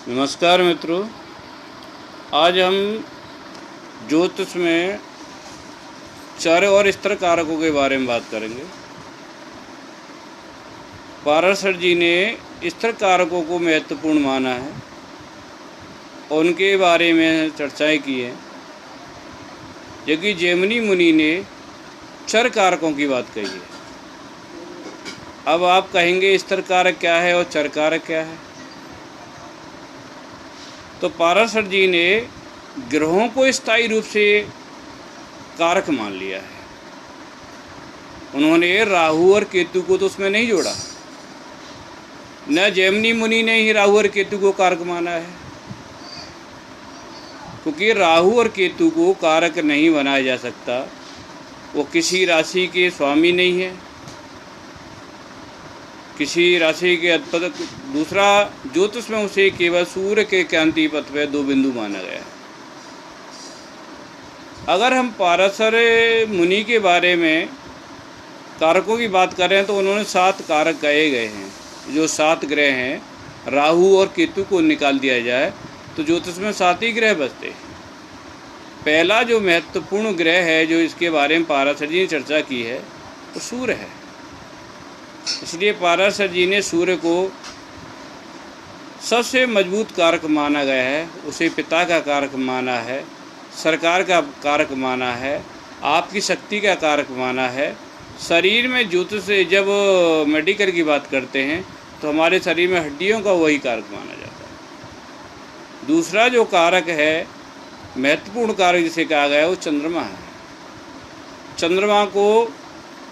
नमस्कार मित्रों, आज हम ज्योतिष में चर और स्तर कारकों के बारे में बात करेंगे। पाराशर जी ने स्तर कारकों को महत्वपूर्ण माना है और उनके बारे में चर्चाएं की हैं, जबकि जैमिनी मुनि ने चर कारकों की बात कही है। अब आप कहेंगे स्तर कारक क्या है और चर कारक क्या है। तो पाराशर जी ने ग्रहों को स्थायी रूप से कारक मान लिया है। उन्होंने राहु और केतु को तो उसमें नहीं जोड़ा। न जैमिनी मुनि ने ही राहु और केतु को कारक माना है, क्योंकि राहु और केतु को कारक नहीं बनाया जा सकता। वो किसी राशि के स्वामी नहीं है, किसी राशि के अधिपति। दूसरा, ज्योतिष में उसे केवल सूर्य के क्रांति पथ पे 2 बिंदु माना गया है। अगर हम पाराशर मुनि के बारे में कारकों की बात करें तो उन्होंने 7 कारक कहे गए हैं। जो 7 ग्रह हैं, राहु और केतु को निकाल दिया जाए तो ज्योतिष में 7 ही ग्रह बचते हैं। पहला जो महत्वपूर्ण ग्रह है, जो इसके बारे में पाराशर जी ने चर्चा की है, वो सूर्य है। इसलिए पाराशर जी ने सूर्य को सबसे मजबूत कारक माना गया है। उसे पिता का कारक माना है, सरकार का कारक माना है, आपकी शक्ति का कारक माना है। शरीर में ज्योतिष से जब मेडिकल की बात करते हैं तो हमारे शरीर में हड्डियों का वही कारक माना जाता है। दूसरा जो कारक है, महत्वपूर्ण कारक जिसे कहा गया है, वो चंद्रमा है। चंद्रमा को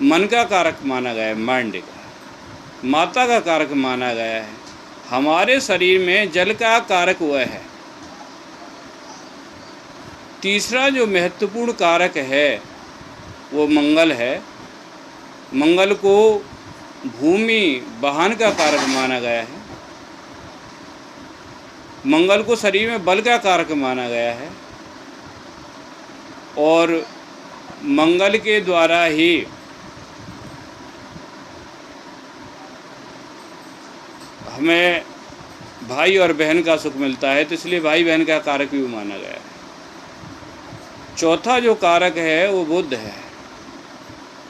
मन का कारक माना गया है, माइंड का। माता का कारक माना गया है। हमारे शरीर में जल का कारक वह है। तीसरा जो महत्वपूर्ण कारक है वो मंगल है। मंगल को भूमि वाहन का कारक माना गया है। मंगल को शरीर में बल का कारक माना गया है और मंगल के द्वारा ही हमें भाई और बहन का सुख मिलता है, तो इसलिए भाई बहन का कारक भी माना गया है। चौथा जो कारक है वो बुद्ध है।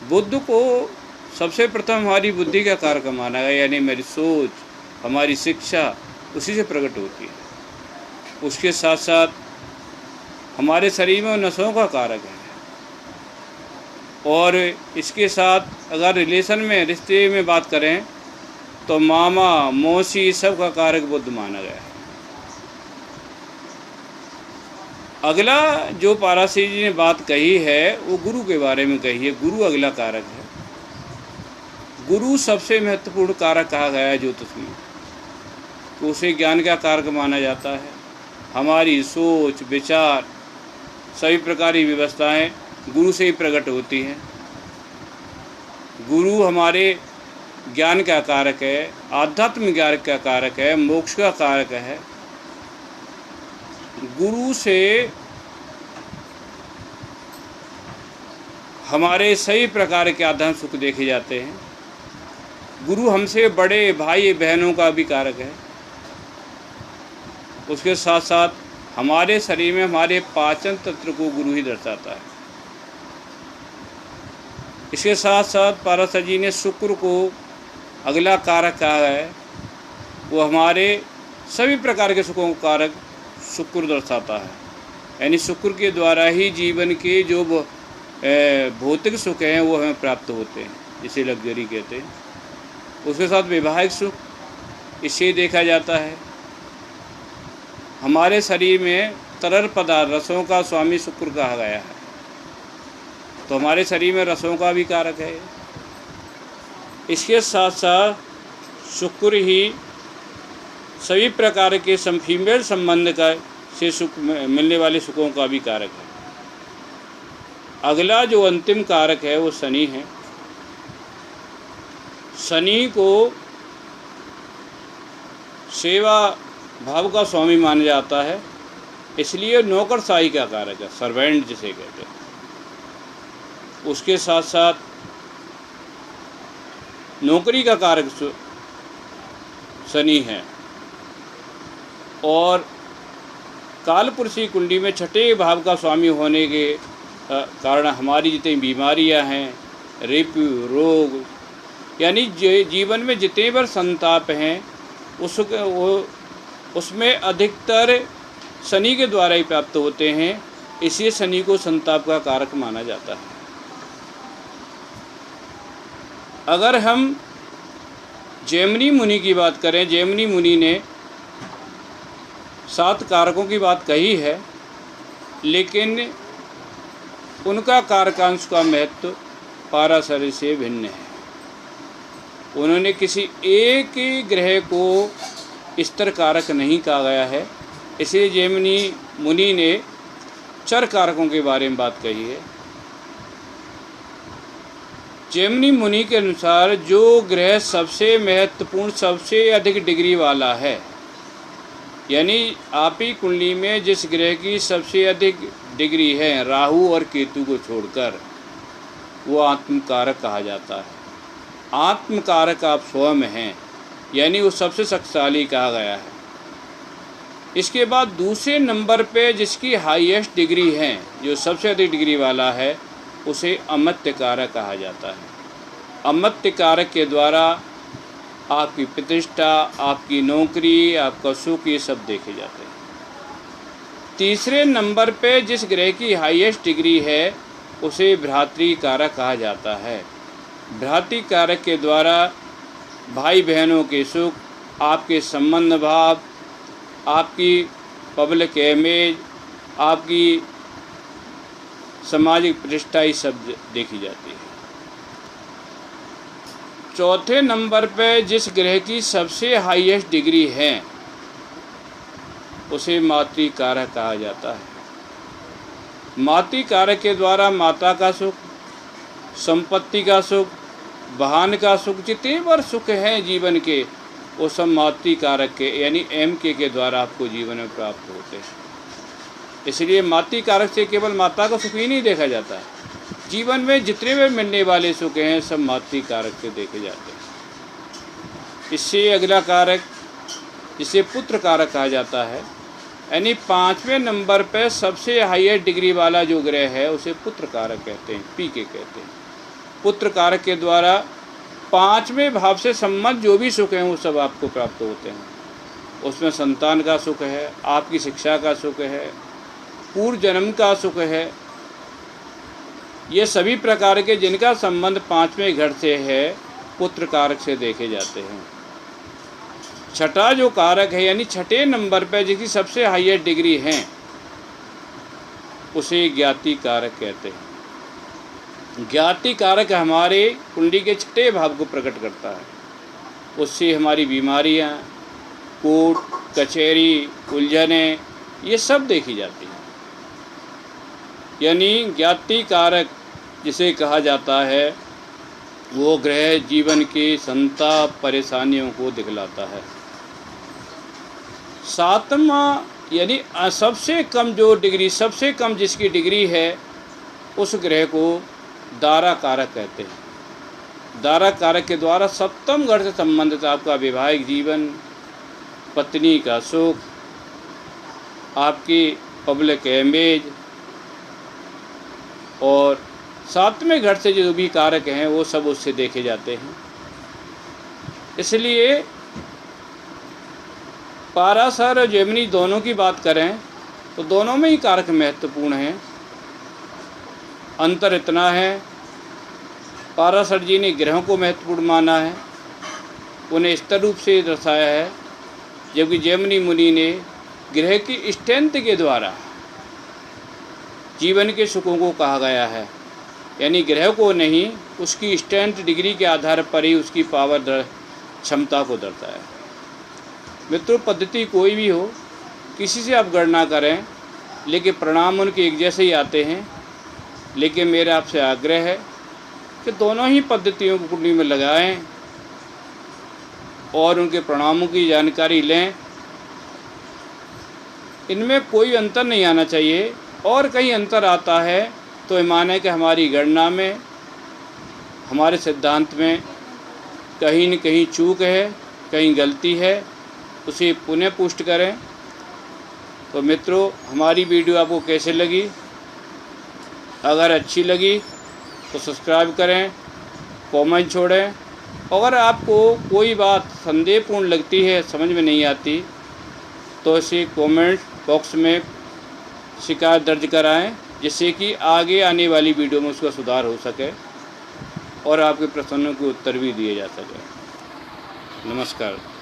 बुद्ध को सबसे प्रथम हमारी बुद्धि का कारक माना गया, यानी मेरी सोच, हमारी शिक्षा उसी से प्रकट होती है। उसके साथ साथ हमारे शरीर में नसों का कारक है। और इसके साथ अगर रिलेशन में, रिश्ते में बात करें तो मामा मौसी सब का कारक बुद्ध माना गया है। अगला जो पाराशर जी ने बात कही है वो गुरु के बारे में कही है। गुरु अगला कारक है। गुरु सबसे महत्वपूर्ण कारक कहा गया है ज्योतिष में, तो उसे ज्ञान का कारक माना जाता है। हमारी सोच, विचार, सभी प्रकार की व्यवस्थाएं गुरु से ही प्रकट होती हैं। गुरु हमारे ज्ञान का कारक है, आध्यात्म ज्ञान का कारक है, मोक्ष का कारक है। गुरु से हमारे सभी प्रकार के आध्यात्मिक सुख देखे जाते हैं। गुरु हमसे बड़े भाई बहनों का भी कारक है। उसके साथ साथ हमारे शरीर में हमारे पाचन तंत्र को गुरु ही दर्शाता है। इसके साथ साथ पाराशर जी ने शुक्र को अगला कारक कहा है। वो हमारे सभी प्रकार के सुखों का कारक शुक्र दर्शाता है। यानी शुक्र के द्वारा ही जीवन के जो भौतिक सुख हैं वो हमें प्राप्त होते हैं, जिसे लग्जरी कहते हैं। उसके साथ वैवाहिक सुख इससे देखा जाता है। हमारे शरीर में तरल पदार्थ, रसों का स्वामी शुक्र कहा गया है, तो हमारे शरीर में रसों का भी कारक है। इसके साथ साथ शुक्र ही सभी प्रकार के फीमेल संबंध का से सुख मिलने वाले सुखों का भी कारक है। अगला जो अंतिम कारक है वो शनि है। शनि को सेवा भाव का स्वामी माना जाता है, इसलिए नौकरशाही का कारक है, सर्वेंट जिसे कहते हैं। उसके साथ साथ नौकरी का कारक शनि है और कालपुरुषी कुंडली में छठे भाव का स्वामी होने के कारण हमारी जितनी बीमारियां हैं, रिपु रोग, यानी जीवन में जितने बार संताप हैं उसमें अधिकतर शनि के द्वारा ही प्राप्त होते हैं। इसलिए शनि को संताप का कारक माना जाता है। अगर हम जैमिनी मुनि की बात करें, जैमिनी मुनि ने 7 कारकों की बात कही है, लेकिन उनका कारकांश का महत्व पाराशर से भिन्न है। उन्होंने किसी एक ग्रह को स्तर कारक नहीं कहा गया है। इसलिए जैमिनी मुनि ने चर कारकों के बारे में बात कही है। जैमिनी मुनि के अनुसार जो ग्रह सबसे महत्वपूर्ण, सबसे अधिक डिग्री वाला है, यानी आप ही कुंडली में जिस ग्रह की सबसे अधिक डिग्री है, राहु और केतु को छोड़कर, वो आत्मकारक कहा जाता है। आत्मकारक आप स्वयं हैं, यानी वो सबसे शक्तिशाली कहा गया है। इसके बाद दूसरे नंबर पे जिसकी हाईएस्ट डिग्री है, जो सबसे अधिक डिग्री वाला है, उसे अमर्त्य कारक कहा जाता है। अमर्त्य कारक के द्वारा आपकी प्रतिष्ठा, आपकी नौकरी, आपका सुख, ये सब देखे जाते हैं। तीसरे नंबर पे जिस ग्रह की हाईएस्ट डिग्री है उसे भ्रातृ कारक कहा जाता है। भ्रातृ कारक के द्वारा भाई बहनों के सुख, आपके संबंध भाव, आपकी पब्लिक इमेज, आपकी सामाजिक प्रतिष्ठा, ये सब देखी जाती है। चौथे नंबर पे जिस ग्रह की सबसे हाईएस्ट डिग्री है उसे मातृ कारक कहा जाता है। मातृ कारक के द्वारा माता का सुख, संपत्ति का सुख, वाहन का सुख, जितने बार सुख हैं जीवन के, वो सब मातृ कारक के यानी के द्वारा आपको जीवन में प्राप्त होते हैं। इसलिए मातृ कारक से केवल माता का सुख ही नहीं देखा जाता है। जीवन में जितने भी मिलने वाले सुख हैं सब मातृ कारक से देखे जाते हैं। इससे अगला कारक जिसे पुत्र कारक कहा जाता है, यानी 5वें नंबर पे सबसे हाईएस्ट डिग्री वाला जो ग्रह है उसे पुत्र कारक कहते हैं, पी के कहते हैं। पुत्र कारक के द्वारा 5वें भाव से संबंध जो भी सुख हैं वो सब आपको प्राप्त होते हैं। उसमें संतान का सुख है, आपकी शिक्षा का सुख है, पूर्व जन्म का सुख है, ये सभी प्रकार के जिनका संबंध 5वें घर से है पुत्र कारक से देखे जाते हैं। छठा जो कारक है, यानी छठे नंबर पर जिसकी सबसे हाईएस्ट डिग्री है उसे ज्ञाति कारक कहते हैं। ज्ञाति कारक हमारे कुंडली के छठे भाव को प्रकट करता है। उससे हमारी बीमारियां, कोर्ट कचहरी, उलझनें, ये सब देखी जाती हैं। यानी ज्ञाति कारक जिसे कहा जाता है वो ग्रह जीवन की संताप, परेशानियों को दिखलाता है। 7वां यानी सबसे कम जो डिग्री, सबसे कम जिसकी डिग्री है उस ग्रह को दारा कारक कहते हैं। दारा कारक के द्वारा 7वें घर से संबंधित आपका वैवाहिक जीवन, पत्नी का सुख, आपकी पब्लिक इमेज और 7वें घर से जो भी कारक हैं वो सब उससे देखे जाते हैं। इसलिए पाराशर और जैमिनी दोनों की बात करें तो दोनों में ही कारक महत्वपूर्ण हैं। अंतर इतना है, पाराशर जी ने ग्रहों को महत्वपूर्ण माना है, उन्हें स्तर रूप से दर्शाया है, जबकि जैमिनी मुनि ने ग्रह की स्ट्रेंथ के द्वारा जीवन के सुखों को कहा गया है। यानी ग्रह को नहीं, उसकी स्ट्रेंथ डिग्री के आधार पर ही उसकी पावर, क्षमता को दर्शाया है। मित्रों, पद्धति कोई भी हो, किसी से आप गणना करें, लेकिन परिणाम उनके एक जैसे ही आते हैं। लेकिन मेरा आपसे आग्रह है कि दोनों ही पद्धतियों को कुंडली में लगाएं और उनके परिणामों की जानकारी लें। इनमें कोई अंतर नहीं आना चाहिए, और कहीं अंतर आता है तो ये माने कि हमारी गणना में, हमारे सिद्धांत में कहीं न कहीं चूक है, कहीं गलती है, उसे पुनः पुष्ट करें तो मित्रों, हमारी वीडियो आपको कैसे लगी? अगर अच्छी लगी तो सब्सक्राइब करें, कमेंट छोड़ें। अगर आपको कोई बात संदेहपूर्ण लगती है, समझ में नहीं आती, तो इसे कमेंट बॉक्स में शिकायत दर्ज कराएं, जिससे कि आगे आने वाली वीडियो में उसका सुधार हो सके और आपके प्रश्नों के उत्तर भी दिए जा सके। नमस्कार।